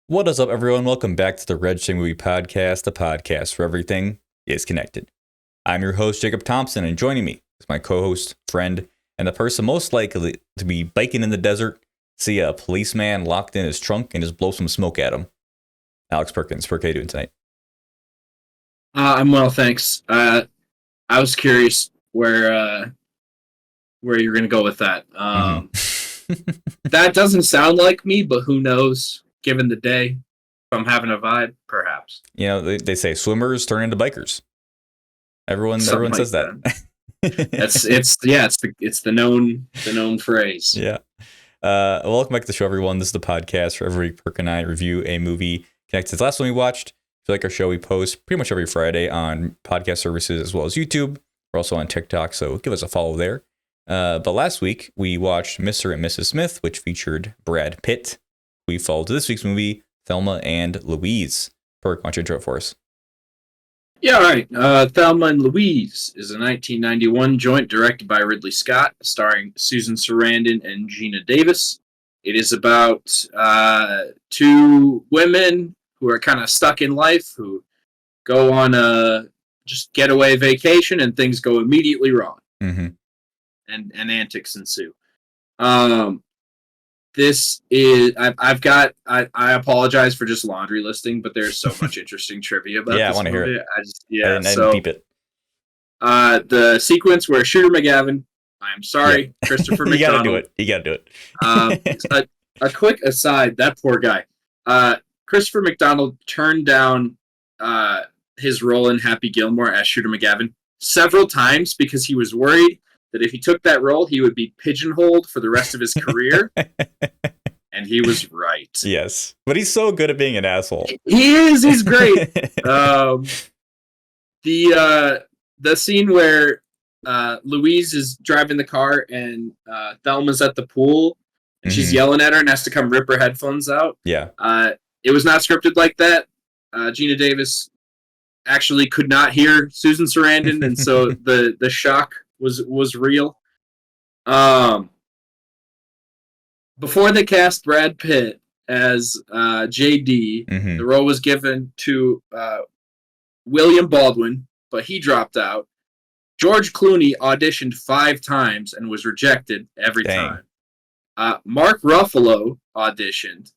What is up, everyone? Welcome back to the Red String Movie Podcast, the podcast where everything is connected. I'm your host, Jacob Thompson, and joining me is my co-host, friend, and the person most likely to be biking in the desert, see a policeman locked in his trunk, and just blow some smoke at him. Alex Perkins. Perk, how you doing tonight? I'm well, thanks. I was curious where you're going to go with that. That doesn't sound like me, but who knows? Given the day, if I'm having a vibe, perhaps. You know, they say swimmers turn into bikers. Everyone Something says like that. It's the known phrase. Yeah. Welcome back to the show, everyone. This is the podcast where every Perk and I review a movie connected to the last one we watched. If you like our show, we post pretty much every Friday on podcast services as well as YouTube. We're also on TikTok, so give us a follow there. But last week, we watched Mr. and Mrs. Smith, which featured Brad Pitt. We followed to this week's movie, Thelma and Louise. Perk, why don't you intro it for us? Yeah, all right. Thelma and Louise is a 1991 joint directed by Ridley Scott, starring Susan Sarandon and Gina Davis. It is about two women who are kind of stuck in life, who go on a just getaway vacation, and things go immediately wrong, and antics ensue. This is I apologize for just laundry listing, but there's so much interesting trivia about Yeah, this I want to hear movie. it. I And beep it. The sequence where Shooter McGavin, I'm sorry, Christopher McDonald. You gotta do it. A quick aside, that poor guy. Christopher McDonald turned down his role in Happy Gilmore as Shooter McGavin several times because he was worried that if he took that role, he would be pigeonholed for the rest of his career. And he was right. Yes. But he's so good at being an asshole. He is. He's great. The scene where Louise is driving the car and Thelma's at the pool and she's yelling at her and has to come rip her headphones out. Yeah. It was not scripted like that. Gina Davis actually could not hear Susan Sarandon, and so the shock was real. Before they cast Brad Pitt as JD, the role was given to William Baldwin, but he dropped out. George Clooney auditioned 5 times and was rejected every time. Mark Ruffalo auditioned.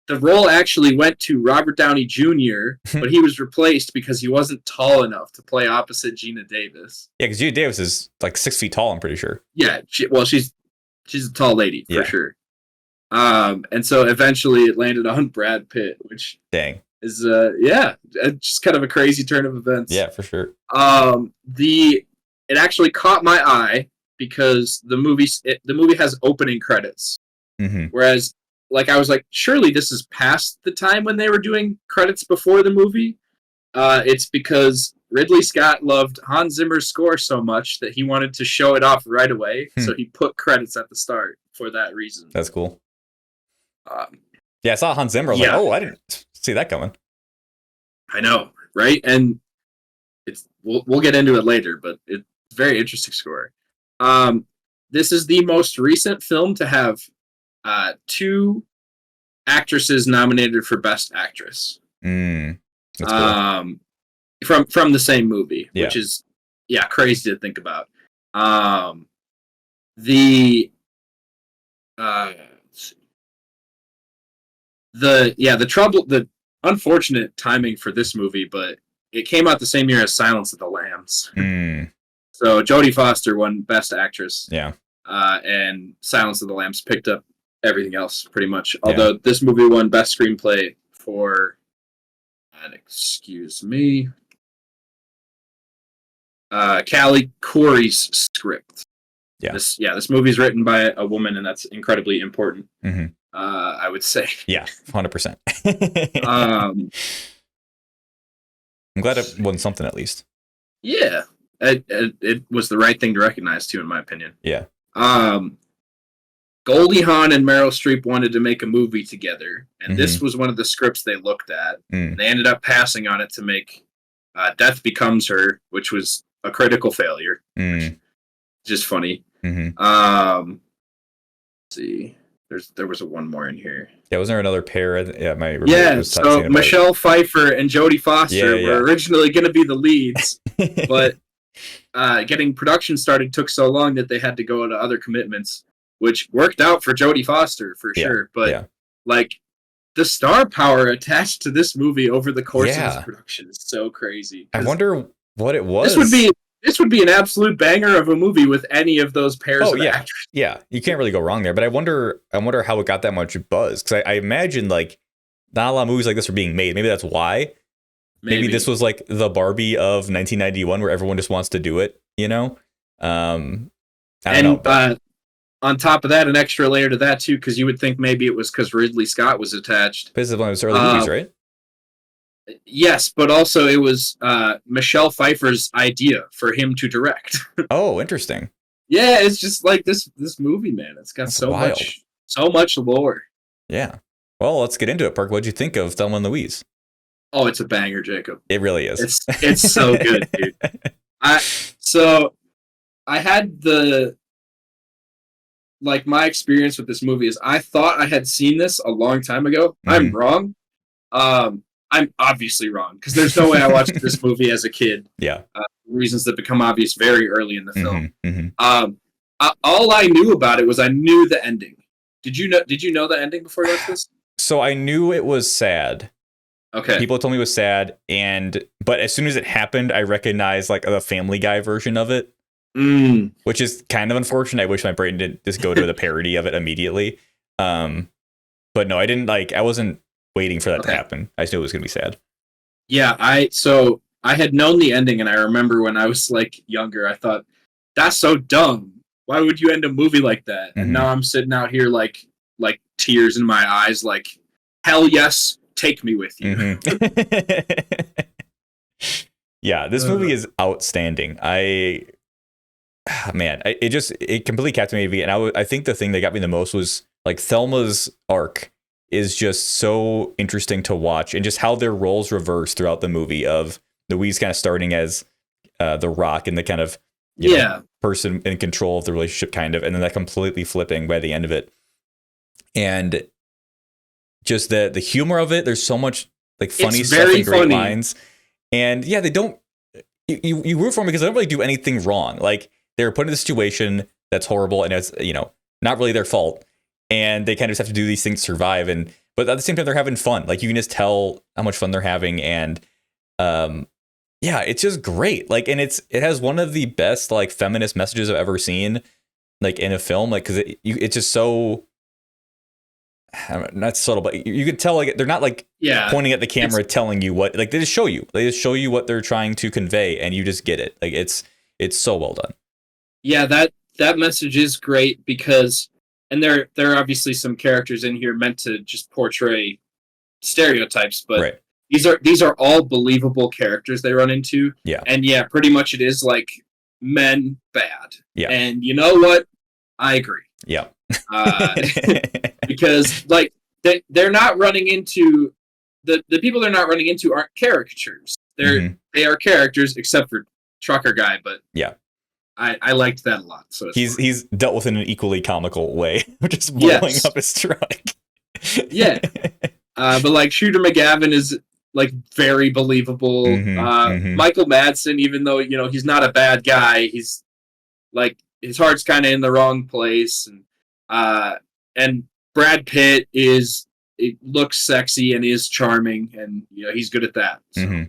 The role actually went to Robert Downey Jr., but he was replaced because he wasn't tall enough to play opposite Gina Davis. Yeah, because Gina Davis is like 6 feet tall, I'm pretty sure. Yeah, she's a tall lady, for sure. And so eventually it landed on Brad Pitt, which is, just kind of a crazy turn of events. Yeah, for sure. It actually caught my eye because the movie has opening credits, whereas I was like, surely this is past the time when they were doing credits before the movie. It's because Ridley Scott loved Hans Zimmer's score so much that he wanted to show it off right away, so he put credits at the start for that reason. That's cool. Yeah, I saw Hans Zimmer. I was like, oh, I didn't see that coming. I know, right? And we'll get into it later, but it's a very interesting score. This is the most recent film to have 2 actresses nominated for Best Actress. That's cool. From the same movie, which is crazy to think about. The unfortunate timing for this movie, but it came out the same year as Silence of the Lambs. So Jodie Foster won Best Actress. Yeah. And Silence of the Lambs picked up everything else pretty much. Although this movie won Best Screenplay for, Callie Corey's script. This movie is written by a woman, and that's incredibly important. I would say. Yeah, 100%. I'm glad it won something at least. Yeah, it was the right thing to recognize too, in my opinion. Yeah. Goldie Hawn and Meryl Streep wanted to make a movie together, and this was one of the scripts they looked at. They ended up passing on it to make Death Becomes Her, which was a critical failure. Just funny. Let's see. There was a one more in here. Yeah, wasn't there another pair? Yeah, my yeah. So Michelle Pfeiffer and Jodie Foster were originally going to be the leads, but getting production started took so long that they had to go to other commitments, which worked out for Jodie Foster for sure. But like the star power attached to this movie over the course of its production is so crazy. I wonder what it was. This would be an absolute banger of a movie with any of those pairs of actors. Yeah, you can't really go wrong there. But I wonder how it got that much buzz, because I imagine like not a lot of movies like this are being made. Maybe that's why. Maybe this was like the Barbie of 1991, where everyone just wants to do it. You know, I don't know. But on top of that, an extra layer to that too, because you would think maybe it was because Ridley Scott was attached. This is one of his early movies, right? Yes, but also it was Michelle Pfeiffer's idea for him to direct. Oh, interesting. Yeah, it's just like this movie, man. It's got so much lore. Yeah. Well, let's get into it, Perk. What'd you think of Thelma and Louise? Oh, it's a banger, Jacob. It really is. It's so good, dude. I had my experience with this movie is I thought I had seen this a long time ago. Mm-hmm. I'm wrong. I'm obviously wrong, because there's no way I watched this movie as a kid. Yeah. Reasons that become obvious very early in the film. Mm-hmm. All I knew about it was I knew the ending. Did you know the ending before you watched this? So I knew it was sad. Okay. People told me it was sad, but as soon as it happened, I recognized like the Family Guy version of it. Which is kind of unfortunate. I wish my brain didn't just go to the parody of it immediately. But no, I wasn't waiting for that to happen. I just knew it was going to be sad. Yeah, I had known the ending, and I remember when I was like younger, I thought, that's so dumb. Why would you end a movie like that? Mm-hmm. And now I'm sitting out here like tears in my eyes, like, hell yes, take me with you. Mm-hmm. Yeah, this movie is outstanding. It completely captivated me, and I think the thing that got me the most was like Thelma's arc is just so interesting to watch, and just how their roles reverse throughout the movie, of Louise kind of starting as the rock and the kind of person in control of the relationship, kind of, and then that completely flipping by the end of it. And just the humor of it, there's so much like funny stuff and great lines. And yeah, they don't you root for them because they don't really do anything wrong. Like, they're put in a situation that's horrible, and it's, not really their fault. And they kind of just have to do these things to survive. But at the same time, they're having fun. Like, you can just tell how much fun they're having. And it's just great. Like, and it has one of the best like feminist messages I've ever seen, like in a film. Like, because it's just so, not subtle, but you could tell like they're not like pointing at the camera telling you what, like, they just show you. They just show you what they're trying to convey, and you just get it. Like, it's so well done. Yeah, that message is great, because, and there are obviously some characters in here meant to just portray stereotypes, but these are all believable characters they run into. Yeah. And yeah, pretty much it is like men bad. Yeah. And you know what? I agree. Yeah. Because like they're not running into the people they're not running into aren't caricatures. They are characters, except for Trucker Guy, but yeah. I liked that a lot. So he's dealt with in an equally comical way, just blowing up his truck. Yeah. But like Shooter McGavin is like very believable. Michael Madsen, even though he's not a bad guy, he's like his heart's kind of in the wrong place, and Brad Pitt looks sexy and is charming, and he's good at that. So.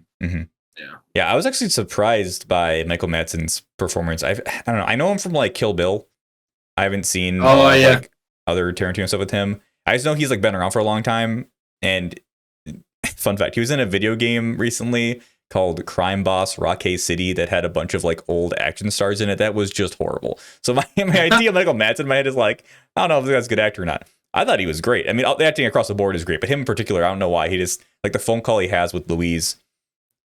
Yeah, I was actually surprised by Michael Madsen's performance. I don't know. I know him from like Kill Bill. I haven't seen like other Tarantino stuff with him. I just know he's like been around for a long time. And fun fact, he was in a video game recently called Crime Boss Rockay City that had a bunch of like old action stars in it. That was just horrible. So my idea of Michael Madsen in my head is like, I don't know if that's a good actor or not. I thought he was great. I mean, the acting across the board is great, but him in particular, I don't know why. He just, like, the phone call he has with Louise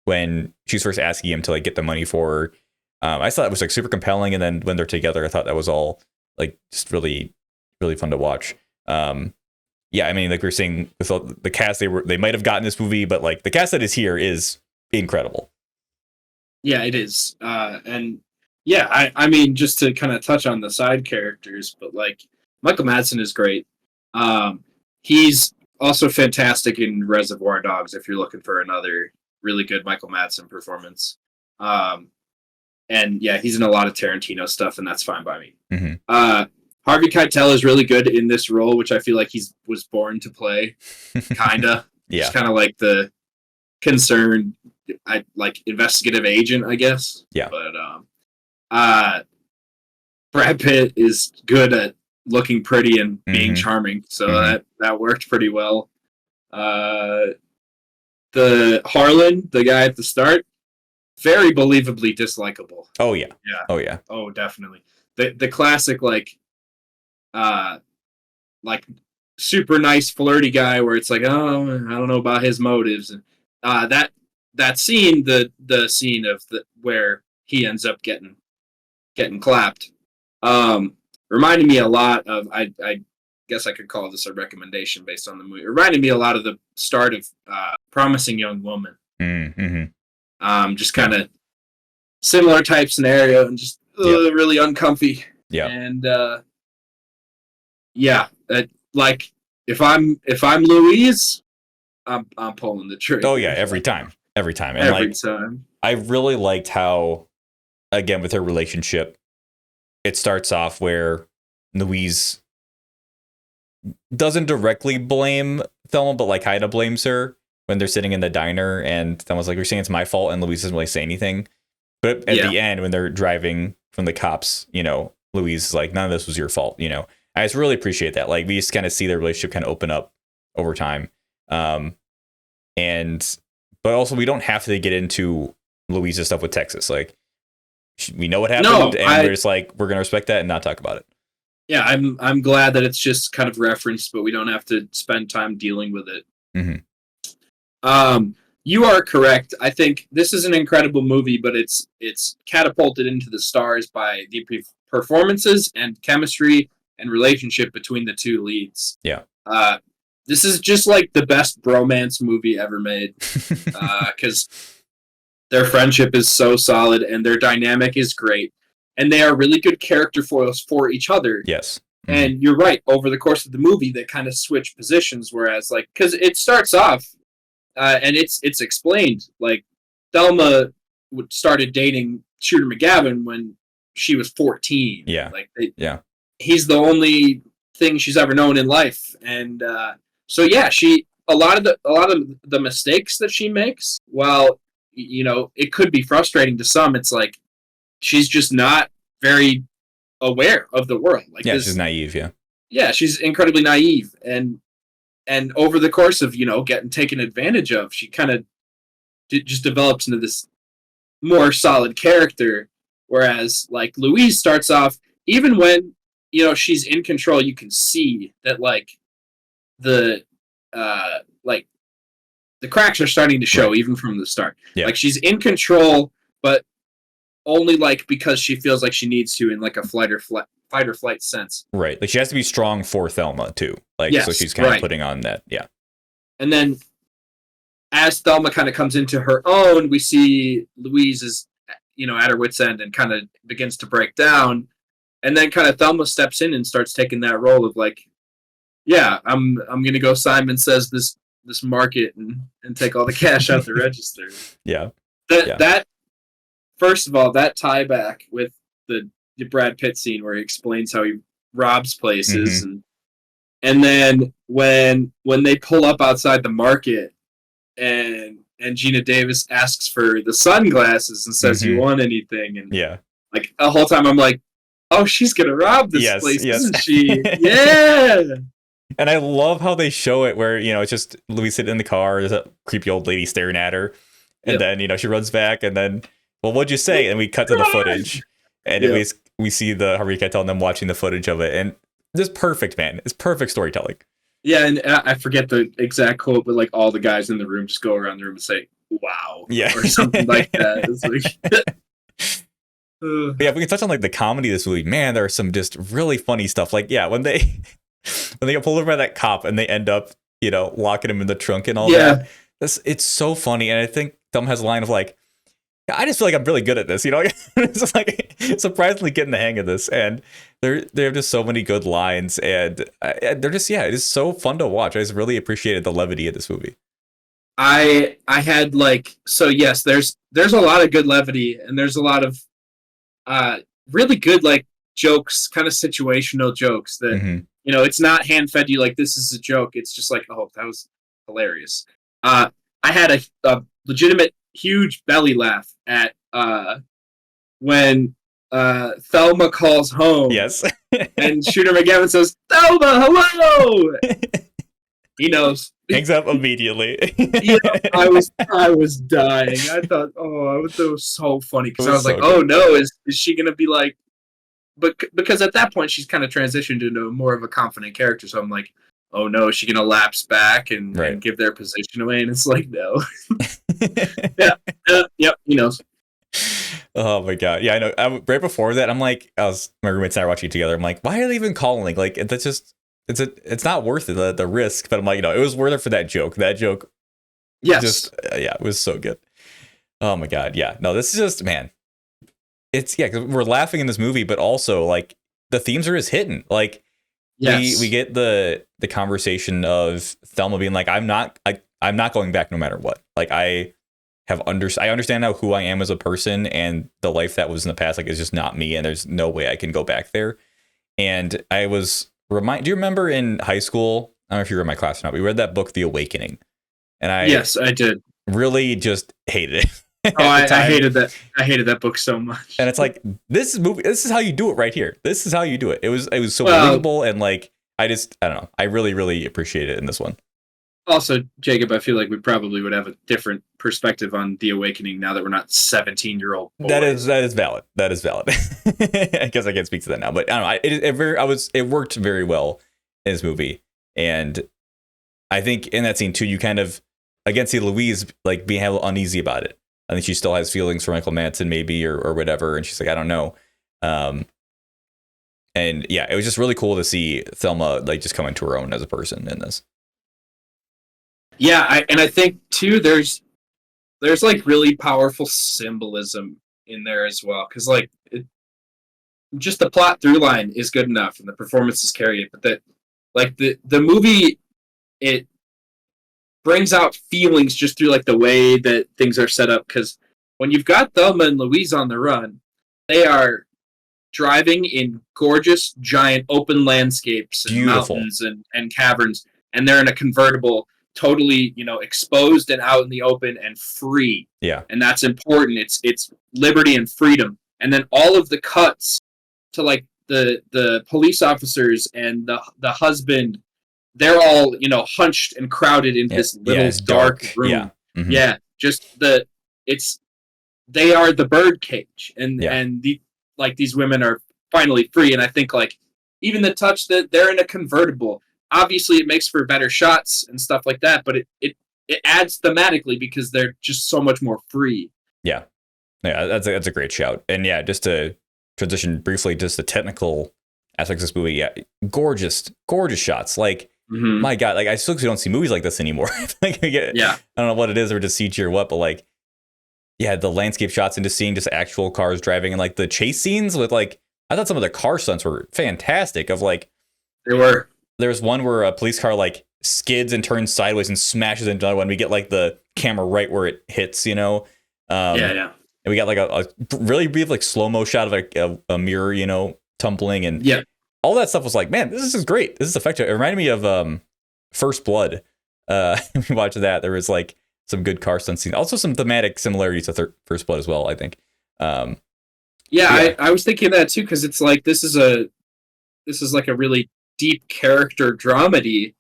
when she's first asking him to like get the money for her. I thought it was like super compelling, and then when they're together, I thought that was all like just really, really fun to watch. Yeah, I mean, like we were saying, with the cast they might have gotten this movie, but like the cast that is here is incredible. Yeah, it is, and yeah, I mean, just to kind of touch on the side characters, but like Michael Madsen is great. He's also fantastic in Reservoir Dogs if you're looking for another really good Michael Madsen performance. And yeah, he's in a lot of Tarantino stuff, and that's fine by me. Harvey Keitel is really good in this role, which I feel like he was born to play. Kinda. Yeah. It's kind of like the concerned, like investigative agent, I guess. Yeah. But Brad Pitt is good at looking pretty and being charming, so that worked pretty well. The Harlan, the guy at the start, very believably dislikable. Oh yeah. Yeah. Oh yeah. Oh, definitely. The classic like super nice flirty guy where it's like, oh, I don't know about his motives, and that scene, the scene of where he ends up getting clapped, reminded me a lot of I guess I could call this a recommendation based on the movie. It reminded me a lot of the start of Promising Young Woman. Just kind of similar type scenario and just really uncomfy. Yeah. And like if I'm Louise, I'm pulling the trigger. Oh yeah, every time. And every time. I really liked how, again, with her relationship, it starts off where Louise doesn't directly blame Thelma, but like kind of blames her when they're sitting in the diner, and Thelma's like, "You're saying it's my fault," and Louise doesn't really say anything. But at the end, when they're driving from the cops, Louise is like, "None of this was your fault." I just really appreciate that. Like, we just kind of see their relationship kind of open up over time. But also we don't have to get into Louise's stuff with Texas. Like, we know what happened, we're just like, we're gonna respect that and not talk about it. Yeah, I'm glad that it's just kind of referenced, but we don't have to spend time dealing with it. You are correct. I think this is an incredible movie, but it's catapulted into the stars by the performances and chemistry and relationship between the two leads. Yeah. This is just like the best bromance movie ever made, because their friendship is so solid and their dynamic is great, and they are really good character foils for each other. Yes. And you're right. Over the course of the movie, they kind of switch positions. Whereas, like, because it starts off, and it's explained, like, Thelma started dating Shooter McGavin when she was 14. Yeah. Like, he's the only thing she's ever known in life, and so yeah, a lot of the mistakes that she makes, well, it could be frustrating to some. It's like she's just not very aware of the world. Like, she's naive. Yeah, she's incredibly naive, and over the course of getting taken advantage of, she kind of just develops into this more solid character. Whereas, like, Louise starts off, even when she's in control, you can see that like the cracks are starting to show, right, even from the start. Yeah. Like, she's in control, but only like because she feels like she needs to, in like a fight or flight sense. Right. Like, she has to be strong for Thelma too. Like, so she's kind of putting on that. Yeah. And then as Thelma kind of comes into her own, we see Louise is, at her wit's end and kind of begins to break down. And then kind of Thelma steps in and starts taking that role of like, yeah, I'm going to go Simon Says this market and take all the cash out the register. Yeah. That first of all, that tie back with the Brad Pitt scene where he explains how he robs places, and then when they pull up outside the market and Gina Davis asks for the sunglasses and says, "You want anything?" And like the whole time I'm like, oh, she's gonna rob this place, isn't she? Yeah. And I love how they show it where, it's just Louise sitting in the car, there's a creepy old lady staring at her. And then, she runs back and then, well, what'd you say? And we cut to the footage. And we see the Harvey Keitel and them watching the footage of it. And it's perfect, man. It's perfect storytelling. Yeah, and I forget the exact quote, but like all the guys in the room just go around the room and say, wow. Yeah. Or something like that. It's like... Yeah, we can touch on like the comedy of this movie. Man, there are some just really funny stuff. Like, when they get pulled over by that cop and they end up, locking him in the trunk and all that. It's so funny. And I think Thelma has a line of like, I just feel like I'm really good at this, you know. It's just like surprisingly getting the hang of this, and they have just so many good lines, and they're just it is so fun to watch. I just really appreciated the levity of this movie. I had yes, there's a lot of good levity, and there's a lot of really good jokes, kind of situational jokes that it's not hand fed you like this is a joke. It's just like, oh, that was hilarious. I had a legitimate huge belly laugh at when Thelma calls home. Yes. And Shooter McGavin says, "Thelma, hello." He knows. Hangs up immediately. I was dying. I thought, that was so funny because I was like, oh no, is she gonna be like? But because at that point she's kind of transitioned into more of a confident character, so I'm like, oh no, is she gonna lapse back and give their position away? And it's like, no. Yep, he knows. Oh my god, yeah, I know. Right before that, I'm like, my roommates and I were watching it together. I'm like, why are they even calling? Like, that's just. It's not worth it, the risk, but I'm like, it was worth it for that joke. That joke, yes, it was so good. Oh my god, yeah. No, this is just, man. It's 'cause we're laughing in this movie, but also like the themes are just hitting. Like, yes. we get the conversation of Thelma being like, I'm not going back no matter what. Like I understand now who I am as a person, and the life that was in the past like is just not me, and there's no way I can go back there. And I was. Do you remember in high school? I don't know if you were in my class or not. We read that book, The Awakening, and yes, I did. Really just hated it. I hated that. I hated that book so much. And it's like this is how you do it right here. This is how you do it. It was so believable, and like I don't know. I really really appreciate it in this one. Also, Jacob, I feel like we probably would have a different perspective on The Awakening now that we're not 17-year-old boys. That is valid. That is valid. I guess I can't speak to that now, but I don't know. It worked very well in this movie, and I think in that scene too, you kind of again see Louise like being a little uneasy about it. I think she still has feelings for Michael Madsen, maybe or whatever, and she's like, I don't know. And yeah, it was just really cool to see Thelma like just come into her own as a person in this. Yeah, I think too there's like really powerful symbolism in there as well, because like just the plot through line is good enough and the performances carry it, but that like the movie, it brings out feelings just through like the way that things are set up, because when you've got Thelma and Louise on the run, they are driving in gorgeous giant open landscapes and mountains and caverns, and they're in a convertible, totally, exposed and out in the open and free. Yeah. And that's important. It's liberty and freedom. And then all of the cuts to like the police officers and the husband, they're all, hunched and crowded in this little dark room. Yeah. Mm-hmm. Yeah. Just they are the bird cage, and these women are finally free. And I think like even the touch that they're in a convertible, obviously it makes for better shots and stuff like that, but it adds thematically because they're just so much more free. Yeah, that's a great shout. And yeah, just to transition briefly, just the technical aspects of this movie. Yeah, gorgeous shots. Like my God, like I still don't see movies like this anymore. Like I don't know what it is, or just CG or what, but like the landscape shots and just seeing just actual cars driving, and like the chase scenes with like I thought some of the car stunts were fantastic. Of like they were. There's one where a police car like skids and turns sideways and smashes into another one. We get like the camera right where it hits, And we got like a really brief like slow-mo shot of like a mirror, tumbling, and all that stuff was like, man, this is great. This is effective. It reminded me of First Blood. We watched that. There was like some good car stunt scenes. Also some thematic similarities to First Blood as well, I think. I was thinking that too, because it's like this is like a really deep character dramedy,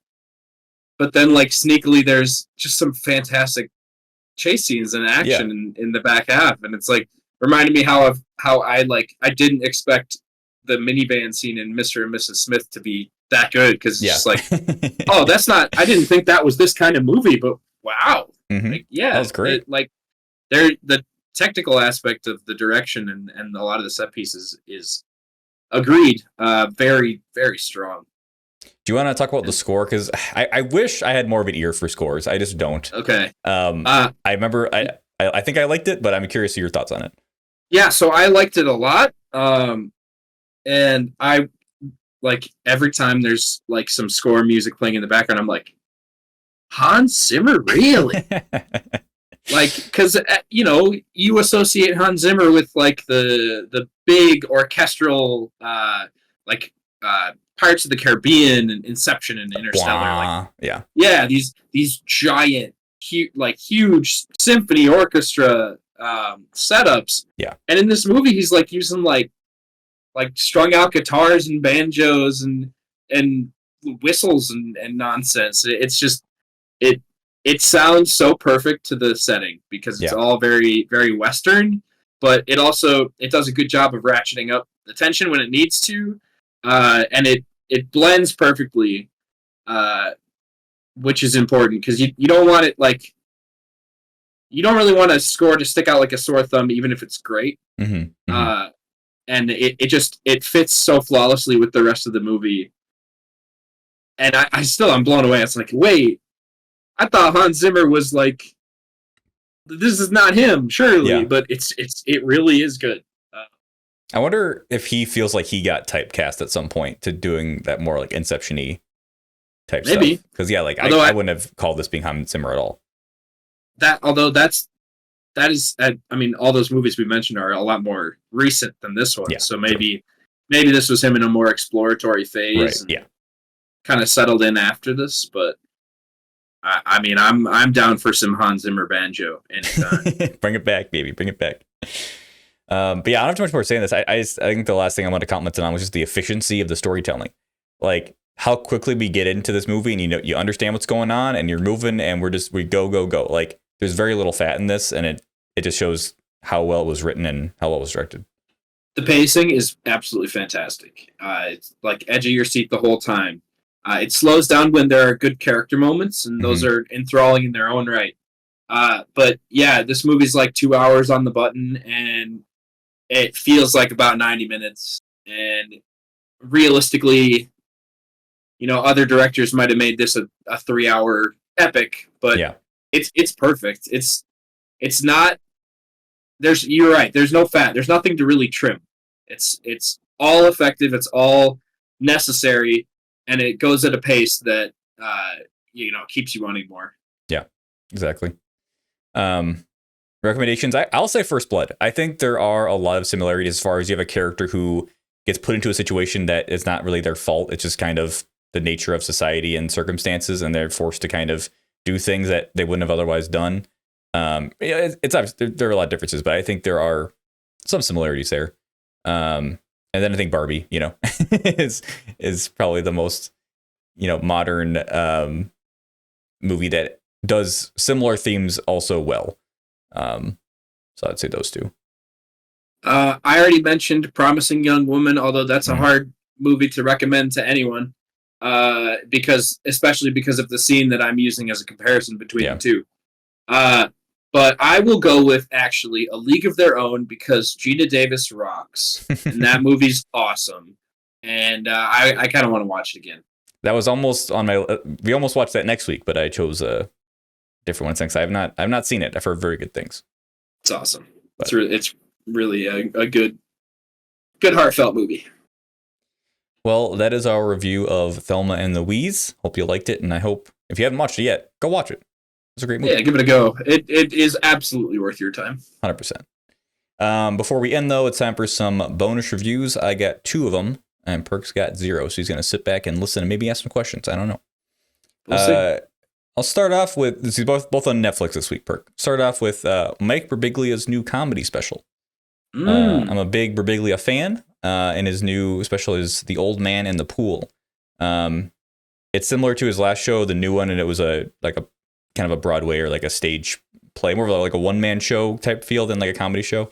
but then like sneakily there's just some fantastic chase scenes and action in the back half, and it's like reminded me how I didn't expect the minivan scene in Mr. and Mrs. Smith to be that good, because it's just like oh, that's not, I didn't think that was this kind of movie, but wow. Like, that was great. The technical aspect of the direction and a lot of the set pieces is agreed. Very, very strong. Do you want to talk about the score? Because I wish I had more of an ear for scores. I just don't. Okay. I remember I think I liked it, but I'm curious to your thoughts on it. Yeah, so I liked it a lot. And I like every time there's like some score music playing in the background, I'm like, Hans Zimmer, really? Like, because you associate Hans Zimmer with like the big orchestral like Pirates of the Caribbean and Inception and Interstellar. Like, yeah, these giant, huge symphony orchestra setups. Yeah, and in this movie, he's like using like strung out guitars and banjos and whistles and nonsense. It's just it sounds so perfect to the setting because it's all very, very Western, but it does a good job of ratcheting up the tension when it needs to, and it blends perfectly, which is important because you don't want it like you don't really want a score to stick out like a sore thumb, even if it's great. Mm-hmm. Mm-hmm. And it fits so flawlessly with the rest of the movie, and I'm blown away. It's like, wait, I thought Hans Zimmer was like, this is not him, surely, but it really is good. I wonder if he feels like he got typecast at some point to doing that more like Inception-y type stuff. Maybe. Because I wouldn't have called this being Hans Zimmer at all. That is, I mean, all those movies we mentioned are a lot more recent than this one. Yeah, so maybe this was him in a more exploratory phase. Right. Yeah. Kind of settled in after this, but I mean, I'm down for some Hans Zimmer banjo anytime. Bring it back, baby. Bring it back. But yeah, I don't have too much more saying this. I think the last thing I want to comment on was just the efficiency of the storytelling. Like how quickly we get into this movie and you understand what's going on and you're moving and we go. Like there's very little fat in this and it just shows how well it was written and how well it was directed. The pacing is absolutely fantastic. It's like edge of your seat the whole time. It slows down when there are good character moments, and those are enthralling in their own right. But yeah, this movie's like 2 hours on the button, and it feels like about 90 minutes. And realistically, other directors might have made this a 3-hour epic, but it's perfect. It's not. You're right. There's no fat. There's nothing to really trim. It's all effective. It's all necessary. And it goes at a pace that, keeps you wanting more. Yeah, exactly. Recommendations. I'll say First Blood. I think there are a lot of similarities as far as you have a character who gets put into a situation that is not really their fault. It's just kind of the nature of society and circumstances, and they're forced to kind of do things that they wouldn't have otherwise done. It's obvious there are a lot of differences, but I think there are some similarities there. And then I think Barbie, is probably the most, modern movie that does similar themes also well. So I'd say those two. I already mentioned Promising Young Woman, although that's a hard movie to recommend to anyone, especially because of the scene that I'm using as a comparison between the two. But I will go with, actually, A League of Their Own because Gina Davis rocks. And that movie's awesome. And I kind of want to watch it again. That was almost on my... we almost watched that next week, but I chose a different one since I've not seen it. I've heard very good things. It's awesome. But it's really a good heartfelt movie. Well, that is our review of Thelma and Louise. Hope you liked it, and I hope, if you haven't watched it yet, go watch it. It's a great movie. Yeah, give it a go. It is absolutely worth your time. 100%. Before we end, though, it's time for some bonus reviews. I got 2 of them, and Perk's got 0, so he's going to sit back and listen and maybe ask some questions. I don't know. We'll see. I'll start off with, this is both on Netflix this week, Perk. Start off with Mike Birbiglia's new comedy special. I'm a big Birbiglia fan, and his new special is The Old Man in the Pool. It's similar to his last show, the new one, and it was a kind of a Broadway or like a stage play, more of like a one-man show type feel than like a comedy show.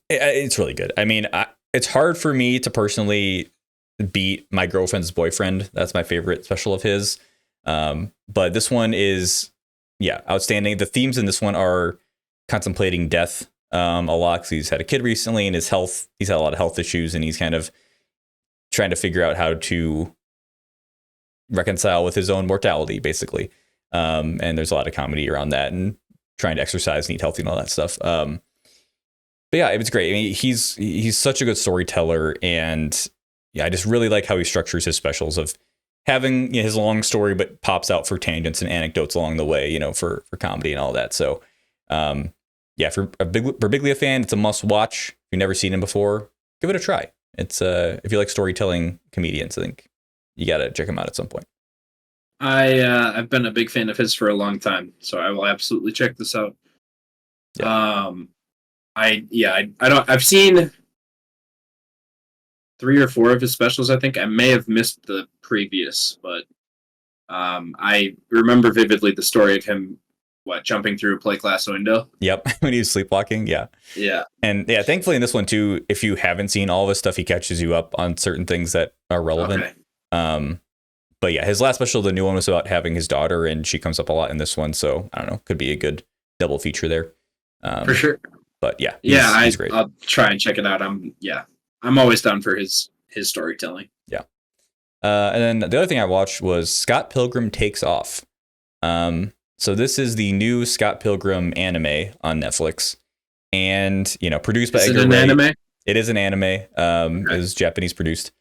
It's really good. I mean, it's hard for me to personally beat My Girlfriend's Boyfriend. That's my favorite special of his. But this one is, outstanding. The themes in this one are contemplating death a lot because he's had a kid recently and he's had a lot of health issues and he's kind of trying to figure out how to reconcile with his own mortality, basically. And there's a lot of comedy around that. And trying to exercise and eat healthy and all that stuff. But yeah, it was great. I mean, he's such a good storyteller, and yeah, I just really like how he structures his specials of having his long story, but pops out for tangents and anecdotes along the way, for comedy and all that. So, yeah, for a big Birbiglia fan, it's a must watch. If you've never seen him before, give it a try. It's if you like storytelling comedians, I think you got to check him out at some point. I've been a big fan of his for a long time, so I will absolutely check this out. Yeah. I've seen 3 or 4 of his specials. I think I may have missed the previous, but I remember vividly the story of him jumping through a plate glass window. Yep, when he was sleepwalking. Yeah. And yeah, thankfully in this one too, if you haven't seen all of his stuff, he catches you up on certain things that are relevant. Okay. But yeah, his last special, the new one, was about having his daughter, and she comes up a lot in this one. So I don't know, could be a good double feature there. For sure. But yeah, he's great. I'll try and check it out. I'm always down for his storytelling. Yeah. And then the other thing I watched was Scott Pilgrim Takes Off. So this is the new Scott Pilgrim anime on Netflix, and produced by Edgar Wright. Is it an anime? It is an anime. It is Japanese produced.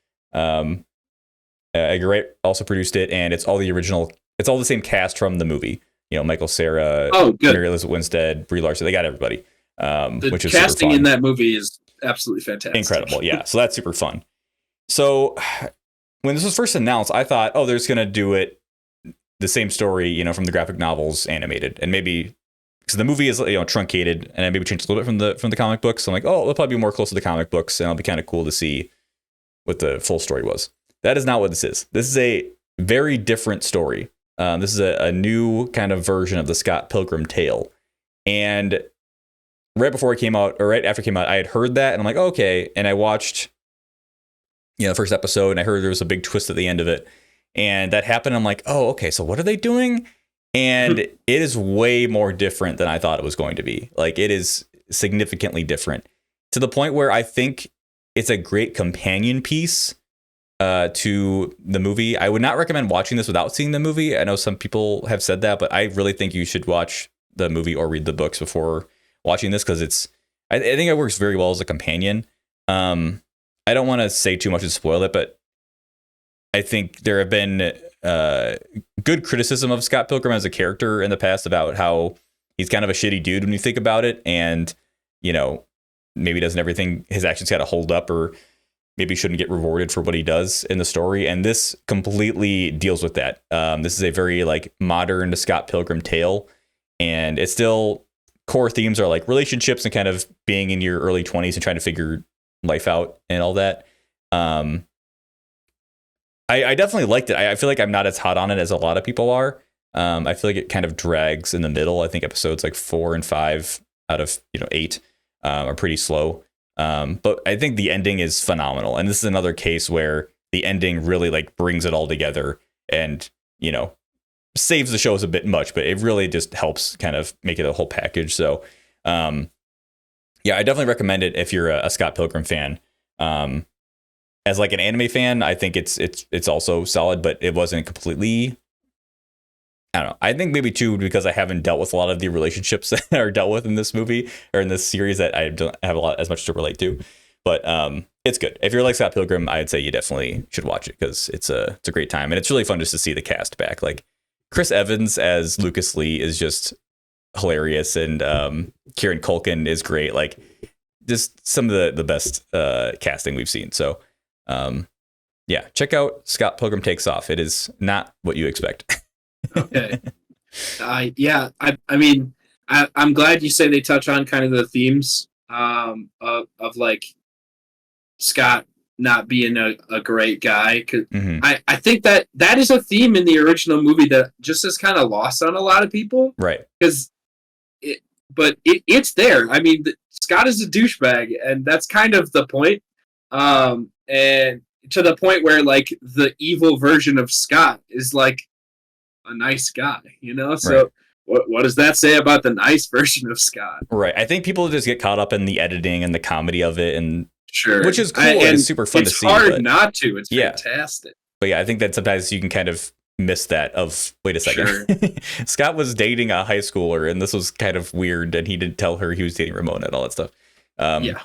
Edgar Wright also produced it, and it's all the original. It's all the same cast from the movie. Michael Cera, Mary Elizabeth Winstead, Brie Larson. They got everybody. Which is casting in that movie is absolutely fantastic. Incredible, yeah. So that's super fun. So when this was first announced, I thought, there's going to do it the same story, from the graphic novels animated, and maybe because the movie is truncated, and I maybe changed a little bit from the comic books. So I'm like, it'll probably be more close to the comic books, and it'll be kind of cool to see what the full story was. That is not what this is. This is a very different story. This is a new kind of version of the Scott Pilgrim tale, and right before it came out, or right after it came out, I had heard that, and I'm like, okay. And I watched, the first episode, and I heard there was a big twist at the end of it, and that happened. I'm like, oh, okay. So what are they doing? And it is way more different than I thought it was going to be. Like, it is significantly different to the point where I think it's a great companion piece to the movie. I would not recommend watching this without seeing the movie. I know some people have said that, but I really think you should watch the movie or read the books before watching this, because I think it works very well as a companion. I don't want to say too much to spoil it, but I think there have been good criticism of Scott Pilgrim as a character in the past about how he's kind of a shitty dude when you think about it, and maybe doesn't everything, his actions got to hold up, or maybe shouldn't get rewarded for what he does in the story. And this completely deals with that. This is a very modern Scott Pilgrim tale, and it's still core themes are like relationships and kind of being in your early 20s and trying to figure life out and all that. I definitely liked it. I feel like I'm not as hot on it as a lot of people are. I feel like it kind of drags in the middle. I think episodes 4 and 5 out of 8 are pretty slow. But I think the ending is phenomenal. And this is another case where the ending really brings it all together and, saves the shows a bit much, but it really just helps kind of make it a whole package. So, yeah, I definitely recommend it if you're a Scott Pilgrim fan. As an anime fan, I think it's also solid, but it wasn't completely, I don't know. I think maybe too, because I haven't dealt with a lot of the relationships that are dealt with in this movie or in this series, that I don't have as much to relate to. But it's good. If you're like Scott Pilgrim, I'd say you definitely should watch it, because it's a great time, and it's really fun just to see the cast back. Chris Evans as Lucas Lee is just hilarious, and Kieran Culkin is great. Just some of the best casting we've seen. So yeah, check out Scott Pilgrim Takes Off. It is not what you expect. Okay. Yeah, I mean, I'm glad you say they touch on kind of the themes of Scott not being a great guy. Cause I think that is a theme in the original movie that just is kind of lost on a lot of people. Right. Because it's there. I mean, Scott is a douchebag, and that's kind of the point. And to the point where the evil version of Scott is a nice guy, So right. What does that say about the nice version of Scott? Right. I think people just get caught up in the editing and the comedy of it, and sure, which is cool and it's super fun to see. It's hard not to. It's fantastic. But yeah, I think that sometimes you can kind of missed that of, wait a second. Sure. Scott was dating a high schooler, and this was kind of weird, and he didn't tell her he was dating Ramona and all that stuff. Yeah.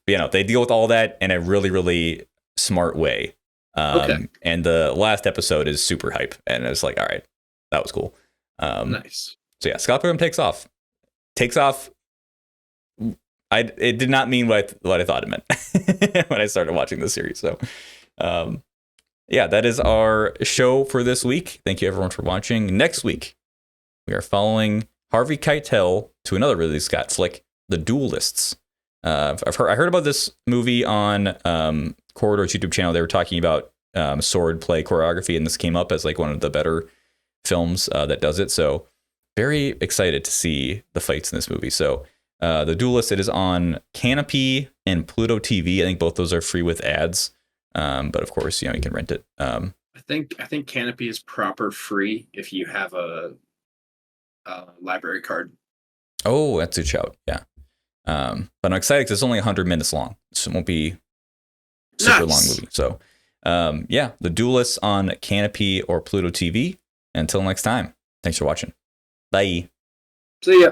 But, you know, they deal with all that in a really, really smart way. Okay. And the last episode is super hype, and it's like, all right, that was cool. Nice. So yeah, Scott Pilgrim takes off. It did not mean what I thought it meant when I started watching this series. So, yeah, that is our show for this week. Thank you everyone for watching. Next week, we are following Harvey Keitel to another Ridley Scott flick, The Duellists. I heard about this movie on Corridor's YouTube channel. They were talking about sword play choreography, and this came up as like one of the better films that does it. So very excited to see the fights in this movie. So The Duelist, it is on Kanopy and Pluto TV. I think both those are free with ads, but of course, you know, you can rent it. I think Kanopy is proper free if you have a library card. Oh, that's a shout. Yeah. But I'm excited because it's only 100 minutes long, so it won't be super long movie. So yeah, The Duelist on Kanopy or Pluto TV. Until next time, thanks for watching. Bye. See ya.